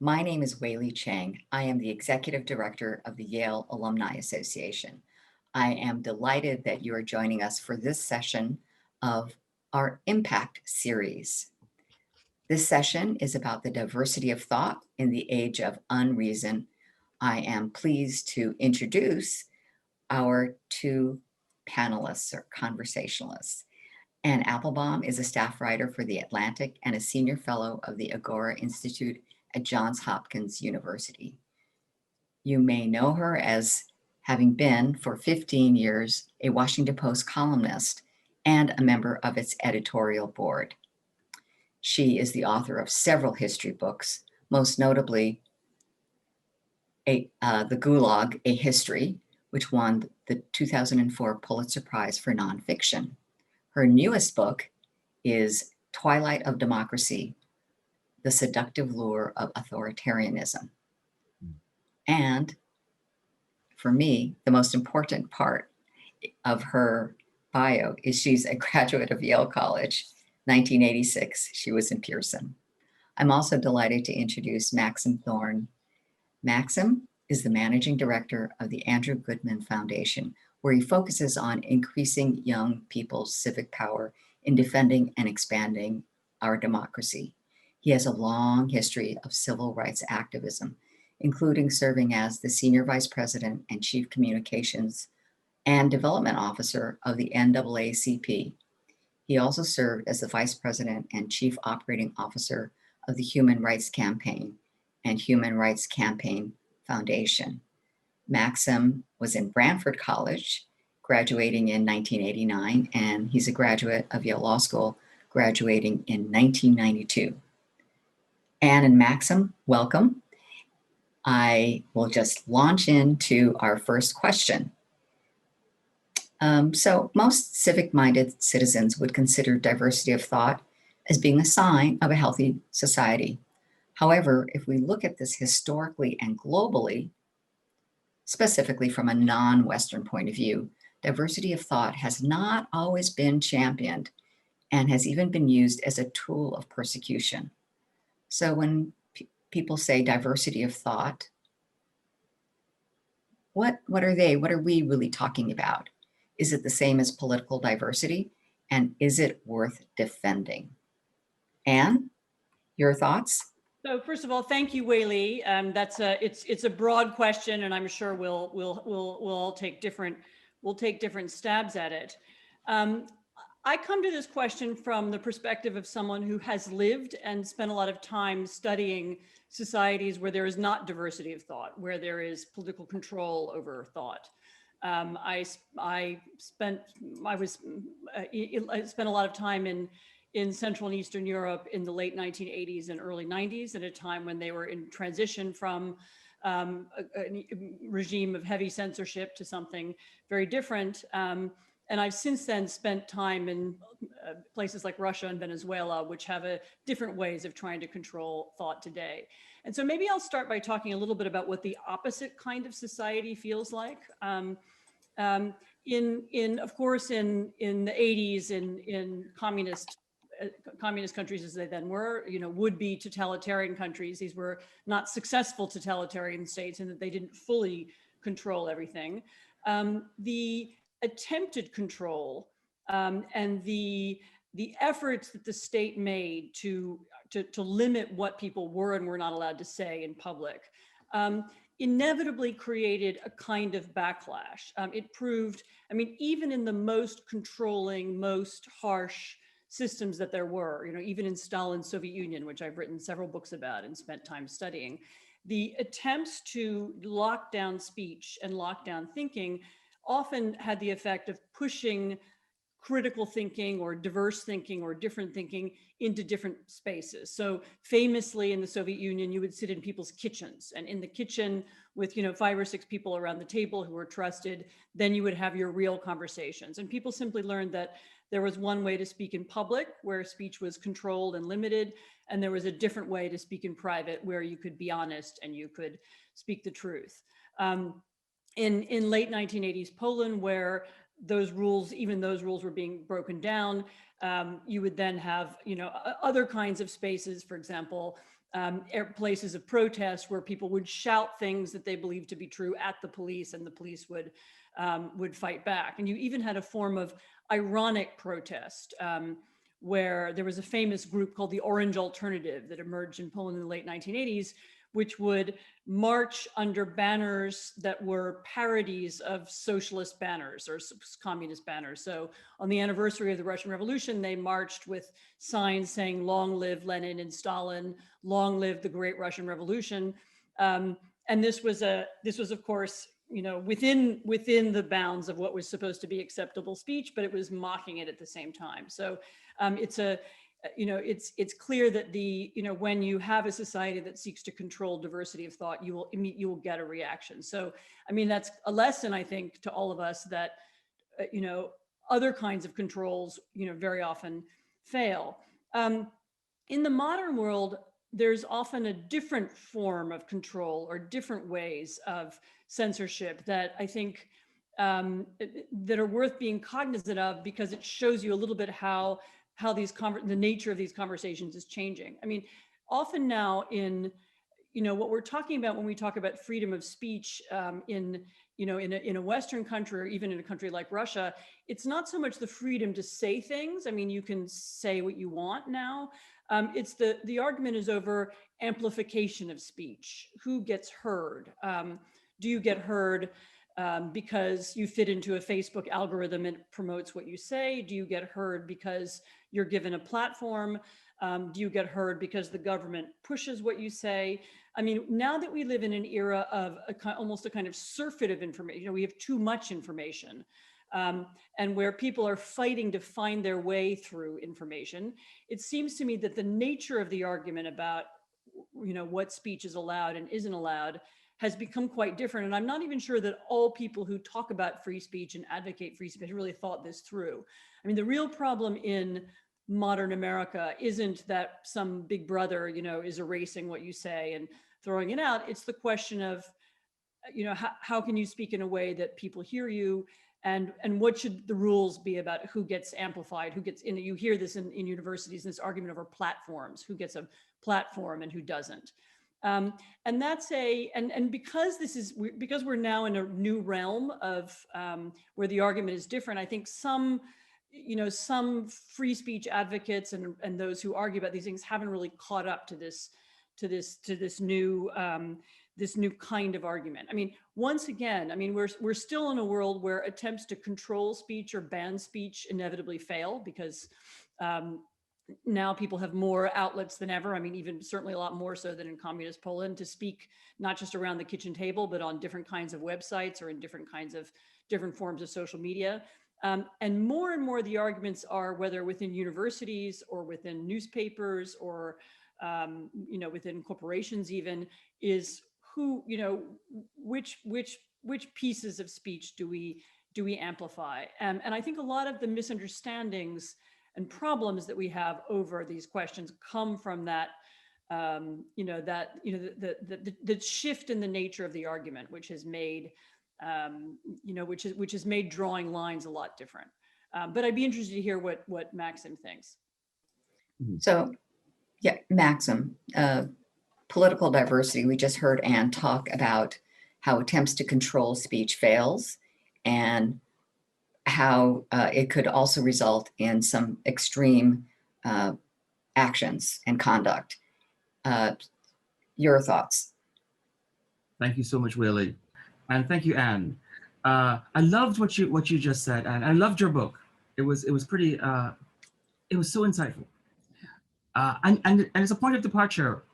My name is Weili Cheng. I am the Executive Director of the Yale Alumni Association. I am delighted that you are joining us for this session of our Impact series. This session is about the diversity of thought in the age of unreason. I am pleased to introduce our two panelists or conversationalists. Anne Applebaum is a staff writer for The Atlantic and a senior fellow of the Agora Institute at Johns Hopkins University. You may know her as having been for 15 years a Washington Post columnist and a member of its editorial board. She is the author of several history books, most notably The Gulag, A History, which won the 2004 Pulitzer Prize for Nonfiction. Her newest book is Twilight of Democracy, The Seductive Lure of Authoritarianism. And for me, the most important part of her bio is she's a graduate of Yale College, 1986. She was in Pearson. I'm also delighted to introduce Maxim Thorne. Maxim is the managing director of the Andrew Goodman Foundation, where he focuses on increasing young people's civic power in defending and expanding our democracy. He has a long history of civil rights activism, including serving as the senior vice president and chief communications and development officer of the NAACP. He also served as the vice president and chief operating officer of the Human Rights Campaign and Human Rights Campaign Foundation. Maxim was in Branford College, graduating in 1989, and he's a graduate of Yale Law School, graduating in 1992. Anne and Maxim, welcome. I will just launch into our first question. So most civic-minded citizens would consider diversity of thought as being a sign of a healthy society. However, if we look at this historically and globally, specifically from a non-Western point of view, diversity of thought has not always been championed and has even been used as a tool of persecution. So when people say diversity of thought, what are they? What are we really talking about? Is it the same as political diversity? And is it worth defending? Anne, your thoughts? So first of all, thank you, Weili. It's a broad question, and I'm sure we'll all take different stabs at it. I come to this question from the perspective of someone who has lived and spent a lot of time studying societies where there is not diversity of thought, where there is political control over thought. I spent a lot of time in Central and Eastern Europe in the late 1980s and early 90s, at a time when they were in transition from a regime of heavy censorship to something very different. And I've since then spent time in places like Russia and Venezuela, which have different ways of trying to control thought today. And so maybe I'll start by talking a little bit about what the opposite kind of society feels like. Of course, in the 80s, in communist countries as they then were, would-be totalitarian countries. These were not successful totalitarian states in that they didn't fully control everything. The attempted control and the efforts that the state made to limit what people were and were not allowed to say in public inevitably created a kind of backlash. It proved, even in the most controlling, most harsh systems that there were, even in Stalin's Soviet Union, which I've written several books about and spent time studying, the attempts to lock down speech and lock down thinking often had the effect of pushing critical thinking or diverse thinking or different thinking into different spaces. So famously in the Soviet Union, you would sit in people's kitchens, and in the kitchen with 5 or 6 people around the table who were trusted, then you would have your real conversations. And people simply learned that there was one way to speak in public where speech was controlled and limited, and there was a different way to speak in private where you could be honest and you could speak the truth. In late 1980s Poland, where even those rules were being broken down, you would then have, other kinds of spaces, for example, places of protest where people would shout things that they believed to be true at the police, and the police would fight back. And you even had a form of ironic protest, where there was a famous group called the Orange Alternative that emerged in Poland in the late 1980s, which would march under banners that were parodies of socialist banners or communist banners. So on the anniversary of the Russian Revolution, they marched with signs saying, "Long live Lenin and Stalin, long live the Great Russian Revolution." And this was, of course, within the bounds of what was supposed to be acceptable speech, but it was mocking it at the same time. So it's clear that when you have a society that seeks to control diversity of thought, you will get a reaction. So, I mean, that's a lesson, I think, to all of us, that, other kinds of controls, very often fail. In the modern world, there's often a different form of control or different ways of censorship that I think that are worth being cognizant of, because it shows you a little bit how the nature of these conversations is changing. I mean, often now in, what we're talking about when we talk about freedom of speech in a Western country, or even in a country like Russia, it's not so much the freedom to say things. I mean, you can say what you want now. It's the argument is over amplification of speech. Who gets heard? Do you get heard because you fit into a Facebook algorithm and promotes what you say? Do you get heard because you're given a platform? Do you get heard because the government pushes what you say? I mean, now that we live in an era of almost a kind of surfeit of information, we have too much information, and where people are fighting to find their way through information, it seems to me that the nature of the argument about, what speech is allowed and isn't allowed has become quite different. And I'm not even sure that all people who talk about free speech and advocate free speech really thought this through. I mean, the real problem in modern America isn't that some big brother, is erasing what you say and throwing it out. It's the question of, how can you speak in a way that people hear you, and what should the rules be about who gets amplified, who gets in. You hear this in universities, this argument over platforms, who gets a platform and who doesn't. And that's because we're now in a new realm of where the argument is different. I think some free speech advocates and those who argue about these things haven't really caught up to this new kind of argument. I mean, once again, we're still in a world where attempts to control speech or ban speech inevitably fail, because now people have more outlets than ever. I mean, even certainly a lot more so than in communist Poland, to speak not just around the kitchen table, but on different kinds of websites or in different forms of social media. And more the arguments are, whether within universities or within newspapers or within corporations even, is who, which pieces of speech do we amplify? And I think a lot of the misunderstandings and problems that we have over these questions come from that, the shift in the nature of the argument, which has made, which has made drawing lines a lot different. But I'd be interested to hear what Maxim thinks. So, yeah, Maxim, political diversity. We just heard Anne talk about how attempts to control speech fails, and how it could also result in some extreme actions and conduct. Your thoughts? Thank you so much, Weili, and thank you, Anne. I loved what you just said, and I loved your book. It was pretty. It was so insightful, and it's a point of departure,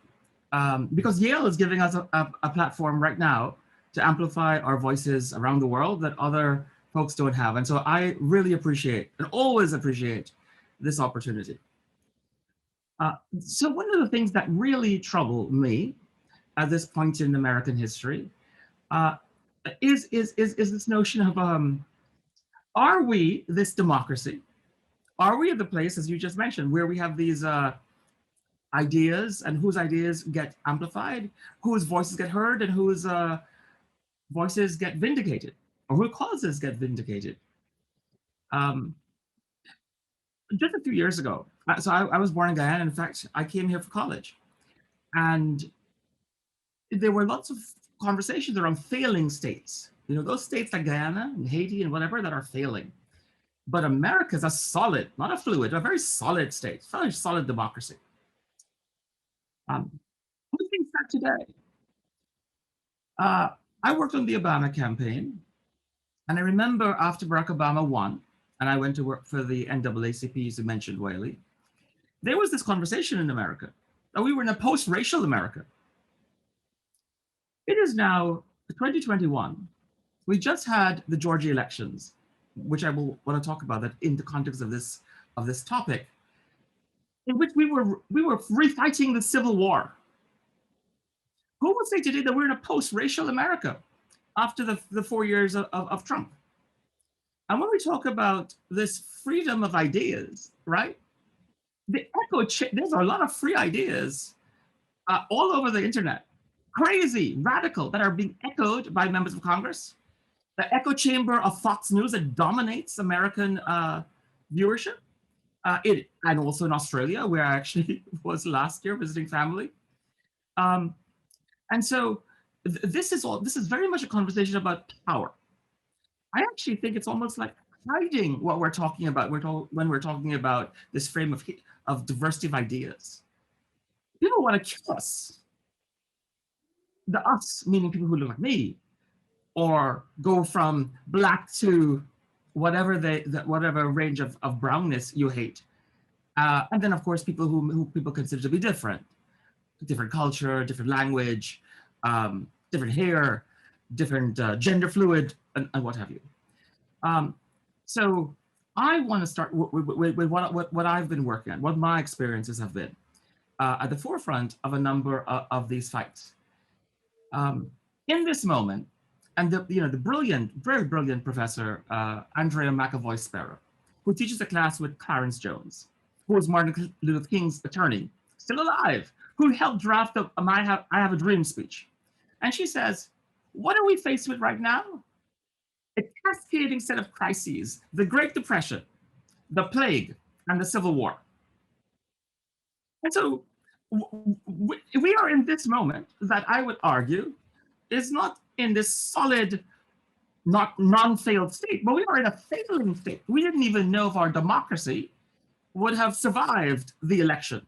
because Yale is giving us a platform right now to amplify our voices around the world that other folks don't have. And so I really appreciate and always appreciate this opportunity. So one of the things that really trouble me at this point in American history is this notion of, are we this democracy? Are we at the place, as you just mentioned, where we have these ideas, and whose ideas get amplified, whose voices get heard, and whose voices get vindicated, or whose causes get vindicated? Just a few years ago, so I was born in Guyana. In fact, I came here for college. And there were lots of conversations around failing states. You know, those states like Guyana and Haiti and whatever that are failing. But America is a solid, not a fluid, a very solid state, very solid democracy. Who thinks that today? Uh, I worked on the Obama campaign, and I remember after Barack Obama won, and I went to work for the NAACP, as you mentioned, Weili, there was this conversation in America that we were in a post-racial America. It is now 2021. We just had the Georgia elections, which I will want to talk about that in the context of this topic, in which we were refighting the Civil War. Who would say today that we're in a post-racial America after the 4 years of Trump? And when we talk about this freedom of ideas, right? There's a lot of free ideas all over the internet, crazy, radical, that are being echoed by members of Congress. The echo chamber of Fox News that dominates American viewership, and also in Australia, where I actually was last year visiting family. And so this is very much a conversation about power. I actually think it's almost like hiding what we're talking about when we're talking about this frame of diversity of ideas. People want to kill us. The us, meaning people who look like me, or go from black to whatever whatever range of brownness you hate. And then of course people who people consider to be different culture, different language, different hair, different gender fluid, and what have you. So I want to start with what I've been working on, what my experiences have been at the forefront of a number of these fights. In this moment, and the brilliant, very brilliant professor Andrea McAvoy Sparrow, who teaches a class with Clarence Jones, who was Martin Luther King's attorney, still alive, who helped draft the I Have a Dream speech. And she says, what are we faced with right now? A cascading set of crises: the Great Depression, the plague, and the Civil War. And so we are in this moment that I would argue is not in this solid, not non-failed state, but we are in a failing state. We didn't even know if our democracy would have survived the election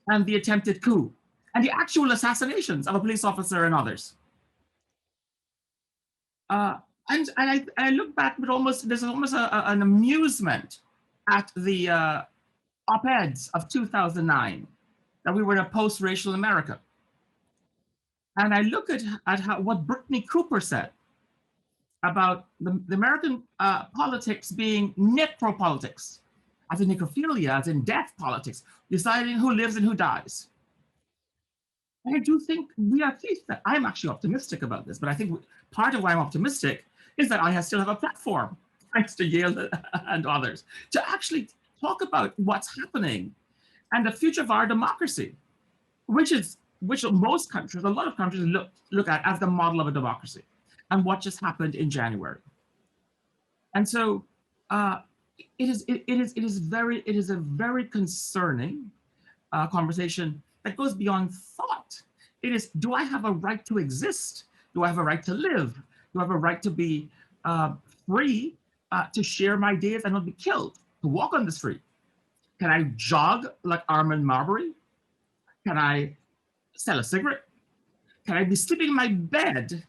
and the attempted coup and the actual assassinations of a police officer and others. And I look back with there's almost an amusement at the op-eds of 2009, that we were in a post-racial America. And I look at what Brittany Cooper said about the American politics being necropolitics, as in necrophilia, as in death politics, deciding who lives and who dies. And I do think we are faced that. I'm actually optimistic about this, but I think part of why I'm optimistic is that I still have a platform, thanks to Yale and others, to actually talk about what's happening and the future of our democracy, which most countries, a lot of countries look at as the model of a democracy, and what just happened in January. And so it is a very concerning conversation that goes beyond thought. It is, do I have a right to exist? Do I have a right to live? Do I have a right to be free to share my ideas and not be killed, to walk on the street? Can I jog like Armand Marbury? Can I sell a cigarette? Can I be sleeping in my bed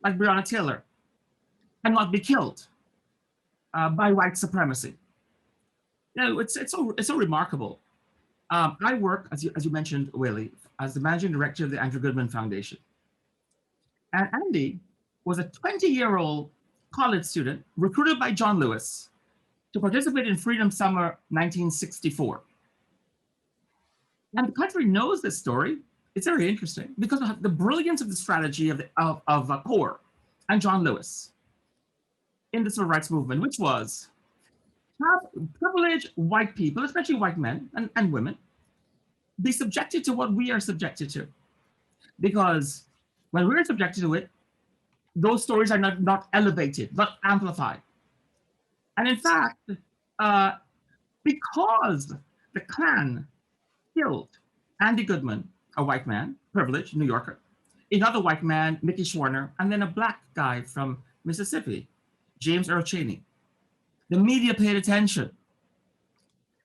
like Breonna Taylor and not be killed by white supremacy? You know, it's so remarkable. I work, as you mentioned, Weili, as the managing director of the Andrew Goodman Foundation. And Andy was a 20-year-old college student recruited by John Lewis to participate in Freedom Summer 1964. And the country knows this story. It's very interesting because of the brilliance of the strategy of CORE and John Lewis in the civil rights movement, which was have privileged white people, especially white men and women, be subjected to what we are subjected to. Because when we're subjected to it, those stories are not elevated, not amplified. And in fact, because the Klan killed Andy Goodman a white man, privileged, New Yorker, another white man, Mickey Schwerner, and then a black guy from Mississippi, James Earl Chaney. The media paid attention.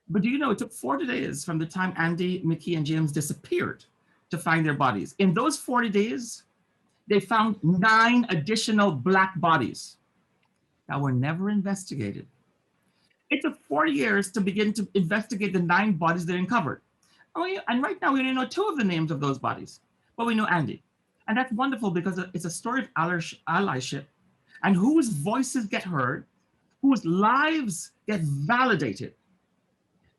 But do you know it took 40 days from the time Andy, Mickey, and James disappeared to find their bodies? In those 40 days, they found 9 additional black bodies that were never investigated. It took 40 years to begin to investigate the 9 bodies they uncovered. And right now, we only know 2 of the names of those bodies, but we know Andy. And that's wonderful because it's a story of allyship and whose voices get heard, whose lives get validated.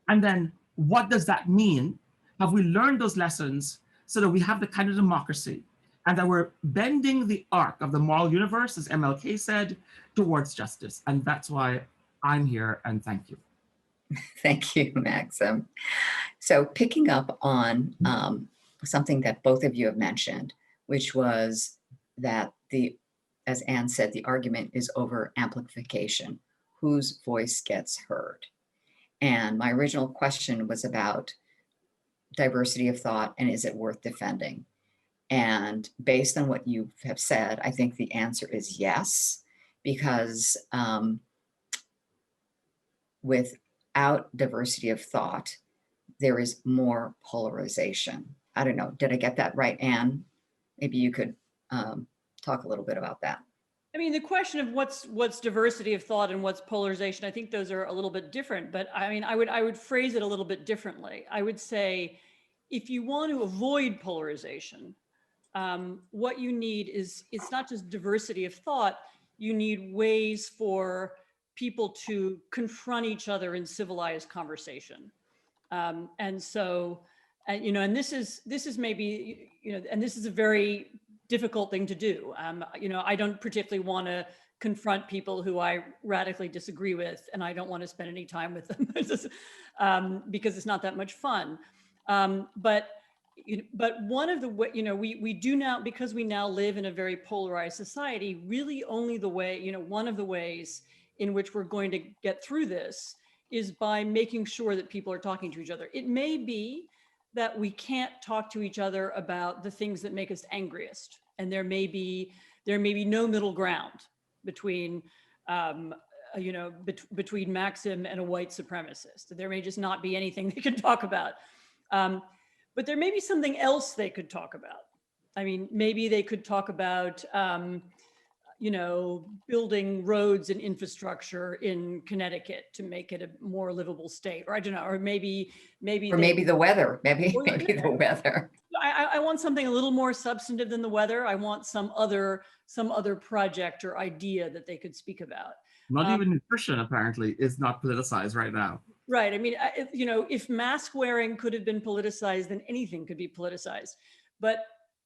And then what does that mean? Have we learned those lessons so that we have the kind of democracy and that we're bending the arc of the moral universe, as MLK said, towards justice? And that's why I'm here, and thank you. Thank you, Maxim. So picking up on something that both of you have mentioned, which was that as Anne said, the argument is over amplification, whose voice gets heard. And my original question was about diversity of thought and is it worth defending? And based on what you have said, I think the answer is yes, because without diversity of thought, there is more polarization. I don't know. Did I get that right, Anne? Maybe you could talk a little bit about that. I mean, the question of what's diversity of thought and what's polarization, I think those are a little bit different. But I mean, I would phrase it a little bit differently. I would say, if you want to avoid polarization, what you need is, it's not just diversity of thought. You need ways for people to confront each other in civilized conversation. And so, you know, and this is maybe, you know, and this is a very difficult thing to do. You know, I don't particularly want to confront people who I radically disagree with, and I don't want to spend any time with them because it's not that much fun. But one of the, you know, we do now, because we now live in a very polarized society, really only the way, you know, one of the ways in which we're going to get through this is by making sure that people are talking to each other. It may be that we can't talk to each other about the things that make us angriest. And there may be no middle ground between, you know, between Maxim and a white supremacist. There may just not be anything they can talk about. But there may be something else they could talk about. I mean, maybe they could talk about, you know, building roads and infrastructure in Connecticut to make it a more livable state, or I don't know, or maybe the weather, maybe the weather. I want something a little more substantive than the weather. I want some other project or idea that they could speak about. Not even nutrition, apparently, is not politicized right now. Right. I mean, you know, if mask wearing could have been politicized, then anything could be politicized.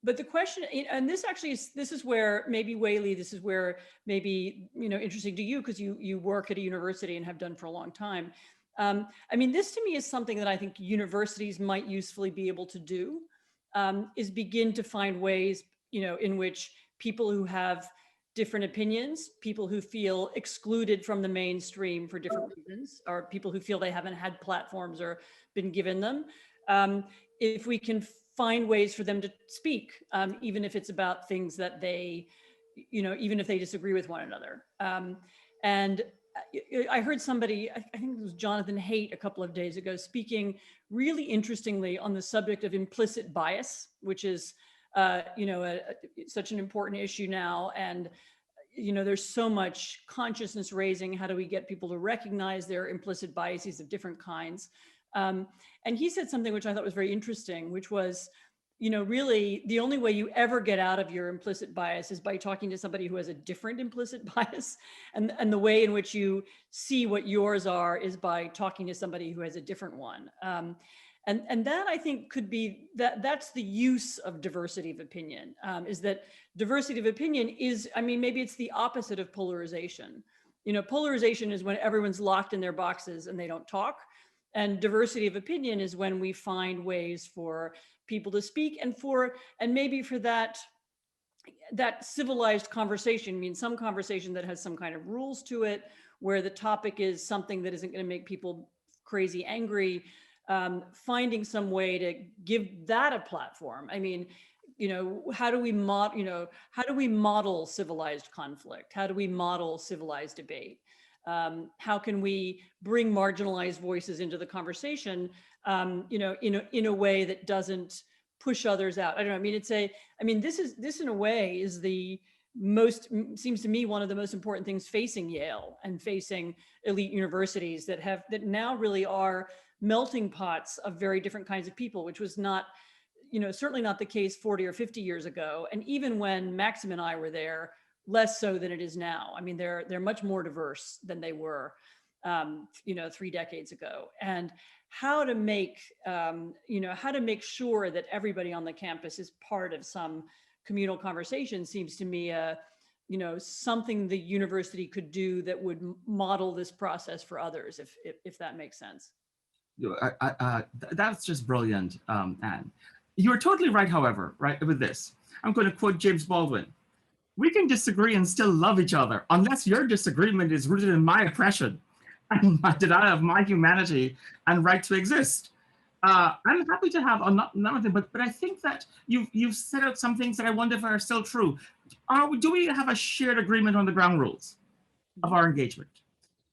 But the question, and this actually is, this is where maybe Weili, this is where maybe, you know, interesting to you, because you work at a university and have done for a long time. I mean, this to me is something that I think universities might usefully be able to do, is begin to find ways, you know, in which people who have different opinions, people who feel excluded from the mainstream for different reasons, or people who feel they haven't had platforms or been given them, if we can find ways for them to speak, even if it's about things that they, you know, even if they disagree with one another. And I heard somebody, I think it was Jonathan Haidt a couple of days ago, speaking really interestingly on the subject of implicit bias, which is, you know, such an important issue now. And, you know, there's so much consciousness raising. How do we get people to recognize their implicit biases of different kinds? And he said something which I thought was very interesting, which was, you know, really the only way you ever get out of your implicit bias is by talking to somebody who has a different implicit bias. And the way in which you see what yours are is by talking to somebody who has a different one. And that, I think, could be, that's the use of diversity of opinion, is that diversity of opinion is, I mean, maybe it's the opposite of polarization. You know, polarization is when everyone's locked in their boxes and they don't talk. And diversity of opinion is when we find ways for people to speak, and maybe for that civilized conversation. I mean, some conversation that has some kind of rules to it, where the topic is something that isn't going to make people crazy angry, finding some way to give that a platform. I mean, how do we model civilized conflict? How do we model civilized debate? How can we bring marginalized voices into the conversation, in a way that doesn't push others out? I don't know. I mean, this in a way is seems to me one of the most important things facing Yale and facing elite universities that now really are melting pots of very different kinds of people, which was not, certainly not the case 40 or 50 years ago. And even when Maxim and I were there, less so than it is now. I mean, they're much more diverse than they were, 3 decades ago. And how to make sure that everybody on the campus is part of some communal conversation seems to me something the university could do that would model this process for others, if that makes sense. That's just brilliant, Anne. You're totally right, however, right, with this. I'm going to quote James Baldwin. We can disagree and still love each other unless your disagreement is rooted in my oppression and my denial of my humanity and right to exist. I'm happy to have none of them, but I think that you've set out some things that I wonder if are still true. Do we have a shared agreement on the ground rules of our engagement?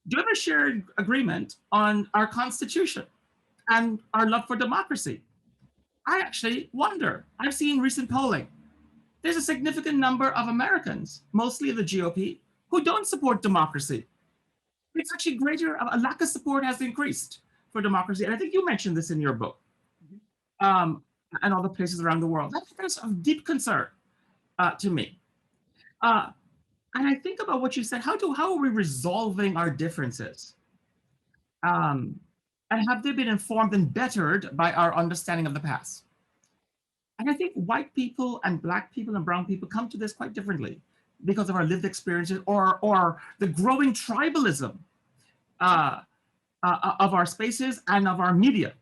Do we have a shared agreement on our Constitution and our love for democracy? I actually wonder. I've seen recent polling. There's a significant number of Americans, mostly of the GOP, who don't support democracy. It's actually greater, a lack of support has increased for democracy. And I think you mentioned this in your book, and other places around the world. That's of deep concern to me. And I think about what you said, how are we resolving our differences? And have they been informed and bettered by our understanding of the past? And I think white people and Black people and brown people come to this quite differently because of our lived experiences or the growing tribalism of our spaces and of our media.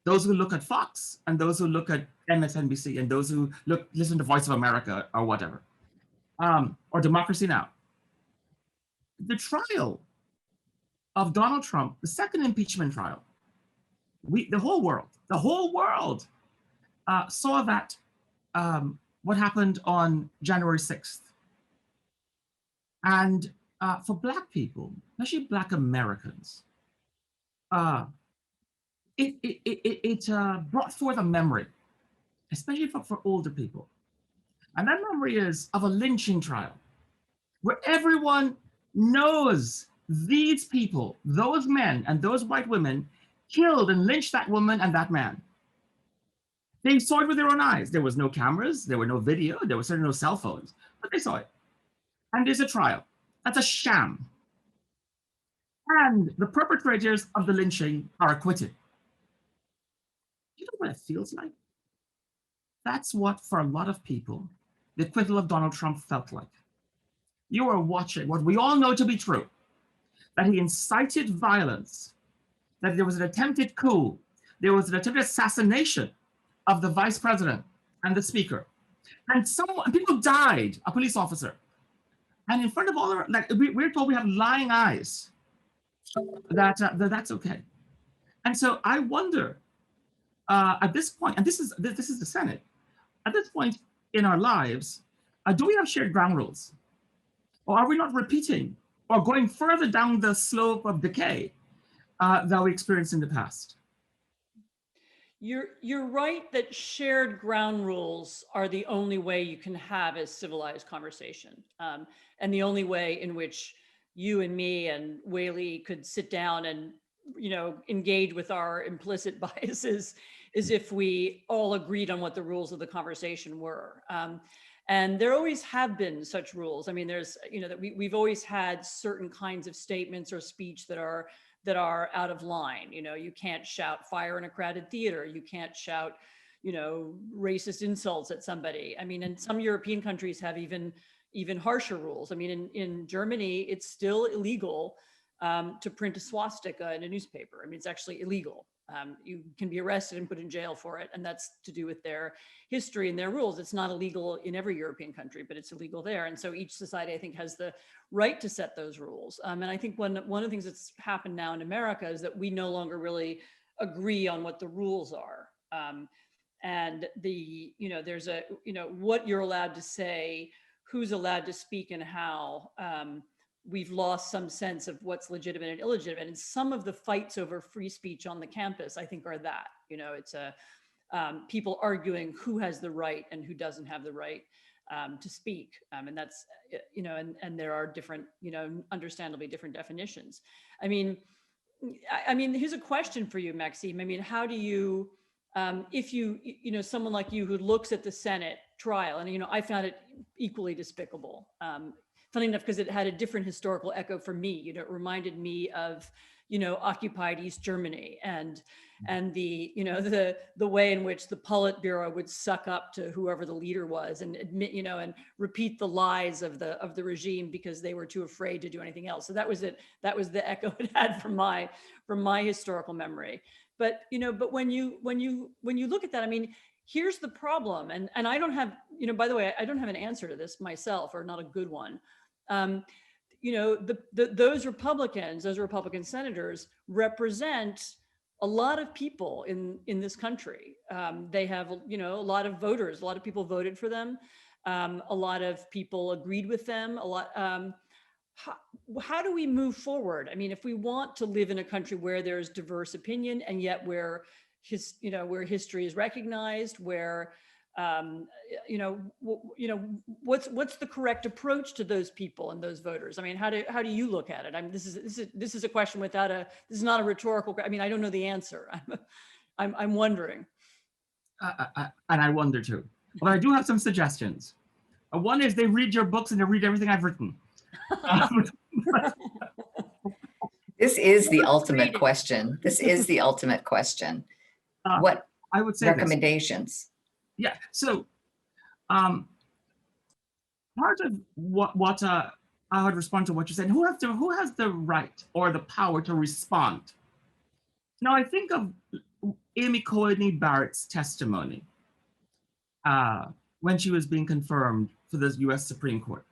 Those who look at Fox and those who look at MSNBC and those who listen to Voice of America or whatever, or Democracy Now! The trial of Donald Trump, the second impeachment trial, the whole world saw that what happened on January 6th. And for Black people, especially Black Americans, it brought forth a memory, especially for older people. And that memory is of a lynching trial, where everyone knows these people, those men and those white women, killed and lynched that woman and that man. They saw it with their own eyes. There was no cameras, there were no video, there were certainly no cell phones, but they saw it. And there's a trial. That's a sham. And the perpetrators of the lynching are acquitted. You know what it feels like? That's what, for a lot of people, the acquittal of Donald Trump felt like. You are watching what we all know to be true, that he incited violence, that there was an attempted coup, there was an attempted assassination of the vice president and the speaker. And people died, a police officer. And in front of all, we're told we have lying eyes, that's okay. And so I wonder, at this point, and this is the Senate, at this point in our lives, do we have shared ground rules? Or are we not repeating or going further down the slope of decay that we experienced in the past? You're right that shared ground rules are the only way you can have a civilized conversation, and the only way in which you and me and Weili could sit down and engage with our implicit biases is if we all agreed on what the rules of the conversation were. And there always have been such rules. I mean, there's that we've always had certain kinds of statements or speech that are out of line. You can't shout fire in a crowded theater. You can't shout, racist insults at somebody. I mean, and some European countries have even harsher rules. I mean, in Germany, it's still illegal to print a swastika in a newspaper. I mean, it's actually illegal. You can be arrested and put in jail for it. And that's to do with their history and their rules. It's not illegal in every European country, but it's illegal there. And so each society, I think, has the right to set those rules. And I think one of the things that's happened now in America is that we no longer really agree on what the rules are. And there's what you're allowed to say, who's allowed to speak and how. We've lost some sense of what's legitimate and illegitimate. And some of the fights over free speech on the campus, I think, are that, it's people arguing who has the right and who doesn't have the right to speak. And that's, and there are different, understandably different definitions. I mean, here's a question for you, Maxime. I mean, how do you, if someone like you who looks at the Senate trial, and, I found it equally despicable. Funny enough, because it had a different historical echo for me. It reminded me of, occupied East Germany and the, the way in which the Politburo would suck up to whoever the leader was and admit, and repeat the lies of the regime because they were too afraid to do anything else. So that was it. That was the echo it had from my historical memory. But, but when you look at that, I mean, here's the problem. And I don't have, by the way, I don't have an answer to this myself, or not a good one. Those Republican senators represent a lot of people in this country. They have, a lot of voters, a lot of people voted for them. A lot of people agreed with them. How do we move forward? I mean, if we want to live in a country where there's diverse opinion and yet where history is recognized, where what's the correct approach to those people and those voters? I mean, how do you look at it? I mean, this is a question this is not a rhetorical. I mean, I don't know the answer. I'm wondering. And I wonder too. But I do have some suggestions. One is they read your books and they read everything I've written. This is the ultimate question. This is the ultimate question. What I would say recommendations? Yeah. So, part of what I would respond to what you said. Who has the right or the power to respond? Now, I think of Amy Coney Barrett's testimony when she was being confirmed for the U.S. Supreme Court,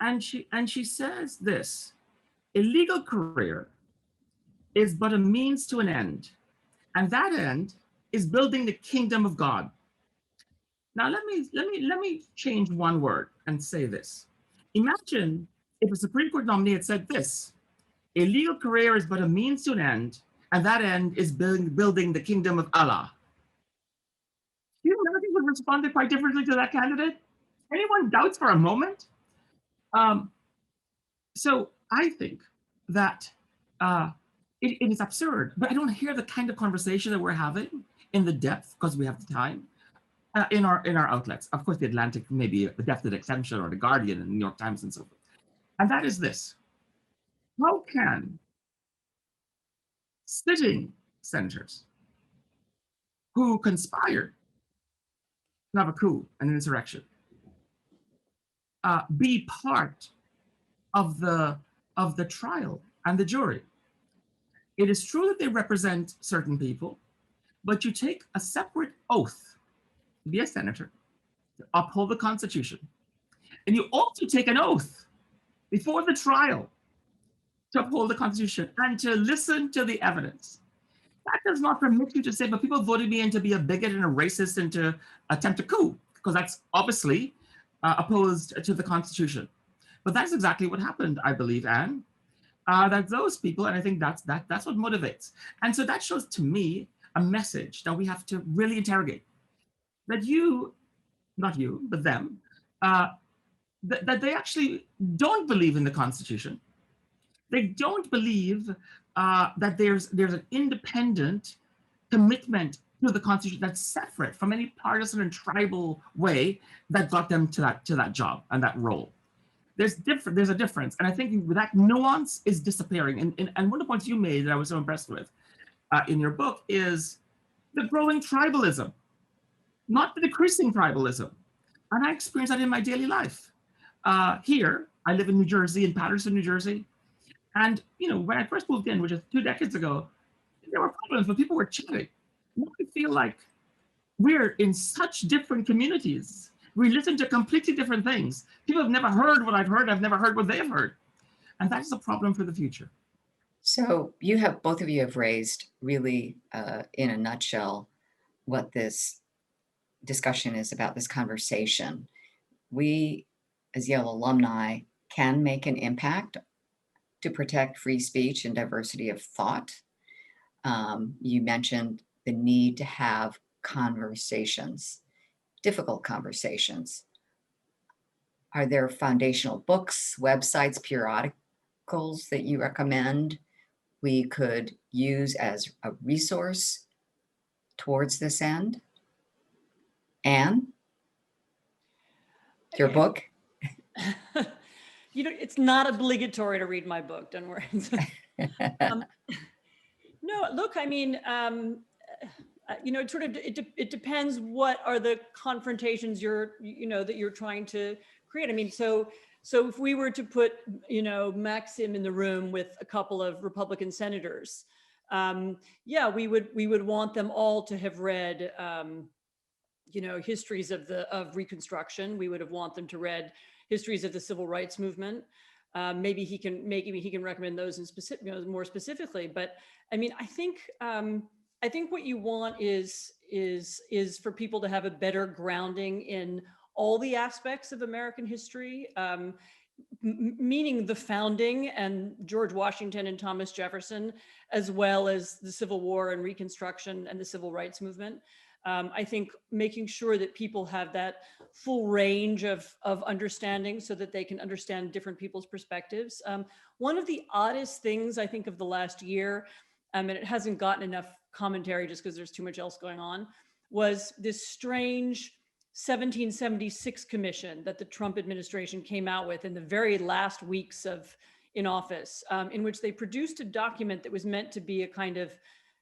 and she says this: a legal career is but a means to an end, and that end is building the kingdom of God. Now let me change one word and say this. Imagine if a Supreme Court nominee had said this: a legal career is but a means to an end, and that end is building the kingdom of Allah. You know, I think would have responded quite differently to that candidate. Anyone doubts for a moment? So I think that it is absurd, but I don't hear the kind of conversation that we're having in the depth, because we have the time, in our outlets. Of course, the Atlantic may be a definite exception, or the Guardian and the New York Times and so forth. And that is this: how can sitting senators who conspired to have a coup and an insurrection be part of the trial and the jury? It is true that they represent certain people, but you take a separate oath to be a senator, to uphold the Constitution, and you also take an oath before the trial to uphold the Constitution and to listen to the evidence. That does not permit you to say, but people voted me in to be a bigot and a racist and to attempt a coup, because that's obviously opposed to the Constitution. But that's exactly what happened, I believe, Anne. That those people, and I think that's what motivates. And so that shows to me a message that we have to really interrogate. That you, not you, but them, that they actually don't believe in the Constitution. They don't believe that there's an independent commitment to the Constitution that's separate from any partisan and tribal way that got them to that job and that role. There's a difference, and I think that nuance is disappearing. And one of the points you made that I was so impressed with in your book is the growing tribalism, not the decreasing tribalism. And I experience that in my daily life. Here, I live in New Jersey, in Paterson, New Jersey. And when I first moved in, which is 2 decades ago, there were problems, but people were chatting. Now I feel like we're in such different communities. We listen to completely different things. People have never heard what I've heard. I've never heard what they've heard. And that's a problem for the future. So both of you have raised really, in a nutshell, what this discussion is about, this conversation. We, as Yale alumni, can make an impact to protect free speech and diversity of thought. You mentioned the need to have conversations, difficult conversations. Are there foundational books, websites, periodicals that you recommend we could use as a resource towards this end? Anne, your book? It's not obligatory to read my book, don't worry. No, look, I mean, it depends what are the confrontations that you're trying to create. I mean, so if we were to put, Maxim in the room with a couple of Republican senators, yeah, we would want them all to have read, histories of Reconstruction. We would have want them to read histories of the Civil Rights Movement. Maybe he can recommend those in specific, more specifically. But I mean, I think what you want is for people to have a better grounding in all the aspects of American history, meaning the founding and George Washington and Thomas Jefferson, as well as the Civil War and Reconstruction and the Civil Rights Movement. I think making sure that people have that full range of understanding so that they can understand different people's perspectives. One of the oddest things I think of the last year, and it hasn't gotten enough commentary just because there's too much else going on, was this strange 1776 commission that the Trump administration came out with in the very last weeks in office, in which they produced a document that was meant to be a kind of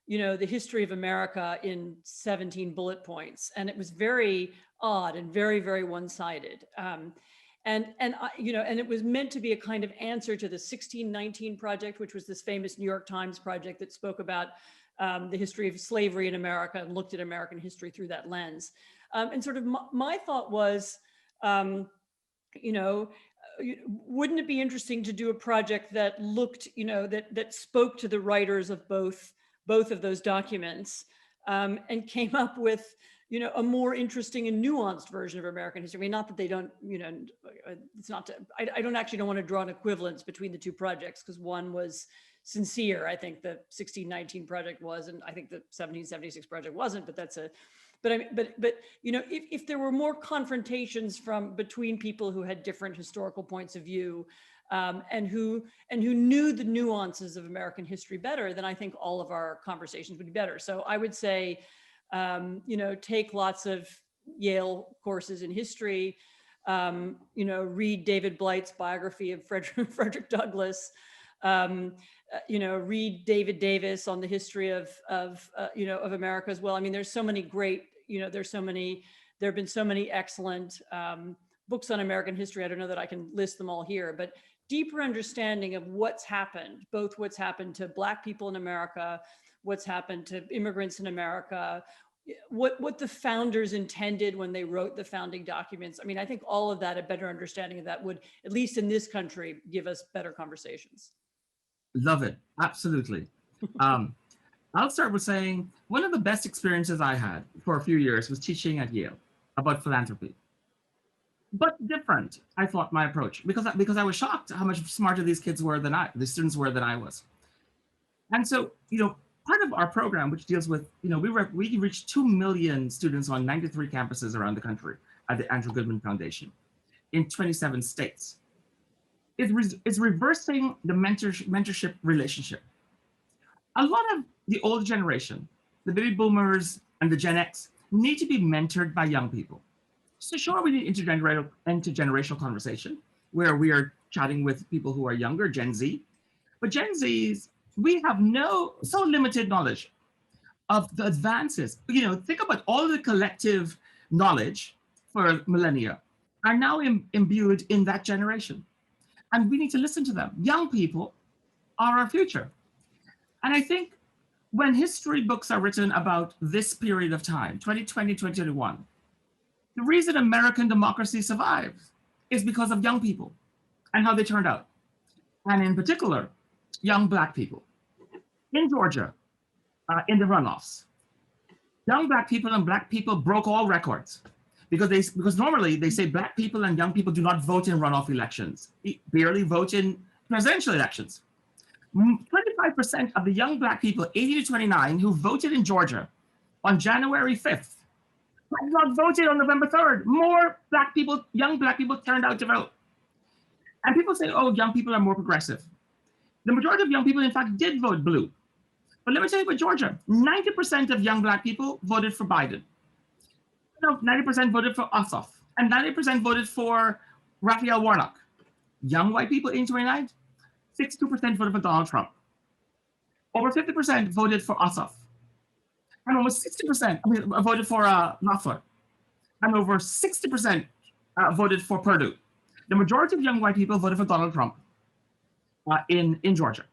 the history of America in 17 bullet points. And it was very odd and very, very one-sided. And it was meant to be a kind of answer to the 1619 Project, which was this famous New York Times project that spoke about the history of slavery in America and looked at American history through that lens. And sort of my thought was, wouldn't it be interesting to do a project that looked, that spoke to the writers of both of those documents, and came up with, a more interesting and nuanced version of American history. I mean, not that they don't, it's not to, I don't want to draw an equivalence between the two projects, because one was sincere. I think the 1619 project was, and I think the 1776 project wasn't, but that's if there were more confrontations between people who had different historical points of view, and who knew the nuances of American history better, then I think all of our conversations would be better. So I would say, take lots of Yale courses in history, read David Blight's biography of Frederick Douglass, read David Davis on the history of America as well. I mean, there's so many great, there have been so many excellent books on American history. I don't know that I can list them all here, but deeper understanding of what's happened, both what's happened to Black people in America, what's happened to immigrants in America, what the founders intended when they wrote the founding documents. I mean, I think all of that, a better understanding of that would, at least in this country, give us better conversations. Love it. Absolutely. I'll start with saying one of the best experiences I had for a few years was teaching at Yale about philanthropy. But different, I thought, my approach, because I was shocked how much smarter these students were than I was. And so, part of our program, which deals with, we reached 2 million students on 93 campuses around the country at the Andrew Goodman Foundation in 27 states, is reversing the mentorship relationship. A lot of the old generation, the baby boomers and the Gen X, need to be mentored by young people. So sure, we need intergenerational conversation where we are chatting with people who are younger, Gen Z. But Gen Zs, we have so limited knowledge of the advances. Think about all the collective knowledge for millennia are now imbued in that generation. And we need to listen to them. Young people are our future. And I think when history books are written about this period of time, 2020, 2021, the reason American democracy survives is because of young people and how they turned out. And in particular, young Black people. In Georgia, in the runoffs, young Black people and Black people broke all records because normally they say Black people and young people do not vote in runoff elections, barely vote in presidential elections. 25% of the young Black people, 80 to 29, who voted in Georgia on January 5th, had not voted on November 3rd. More Black people, young Black people turned out to vote. And people say, oh, young people are more progressive. The majority of young people, in fact, did vote blue. But let me tell you about Georgia. 90% of young Black people voted for Biden. 90% voted for Ossoff. And 90% voted for Raphael Warnock. Young white people, 29, 62% voted for Donald Trump. Over 50% voted for Ossoff. And almost 60% voted for Knopfler. And over 60% voted for Perdue. The majority of young white people voted for Donald Trump in Georgia.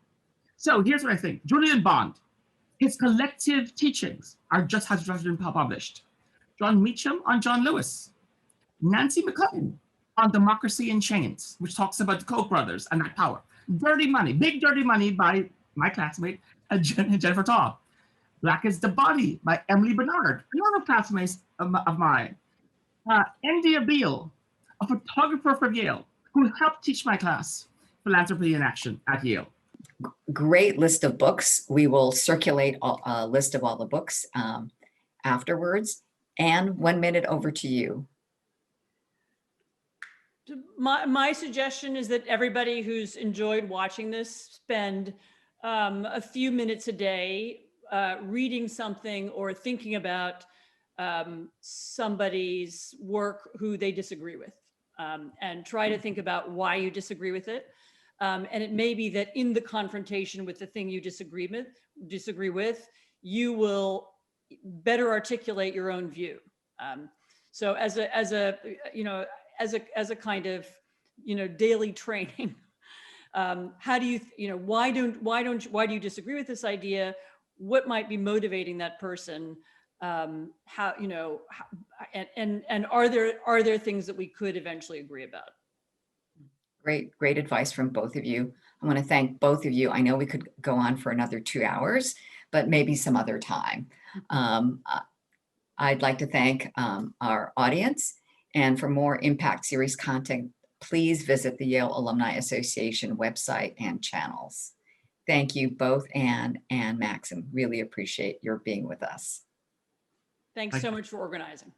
So here's what I think. Julian Bond, his collective teachings has just been published. John Meacham on John Lewis. Nancy McCutcheon on Democracy in Chains, which talks about the Koch brothers and that power. Dirty Money, Big Dirty Money by my classmate, Jennifer Taub. Black is the Body by Emily Bernard, another classmate of mine. India Beale, a photographer from Yale, who helped teach my class Philanthropy in Action at Yale. Great list of books. We will circulate a list of all the books afterwards. And 1 minute over to you. My suggestion is that everybody who's enjoyed watching this spend a few minutes a day reading something or thinking about somebody's work who they disagree with, and try to think about why you disagree with it. And it may be that in the confrontation with the thing you disagree with, you will better articulate your own view. So as a kind of daily training, how do you why do you disagree with this idea? What might be motivating that person? And are there things that we could eventually agree about? Great advice from both of you. I want to thank both of you. I know we could go on for another 2 hours, but maybe some other time. I'd like to thank our audience. And for more Impact Series content, please visit the Yale Alumni Association website and channels. Thank you both, Anne and Maxim. Really appreciate your being with us. Thanks so much for organizing.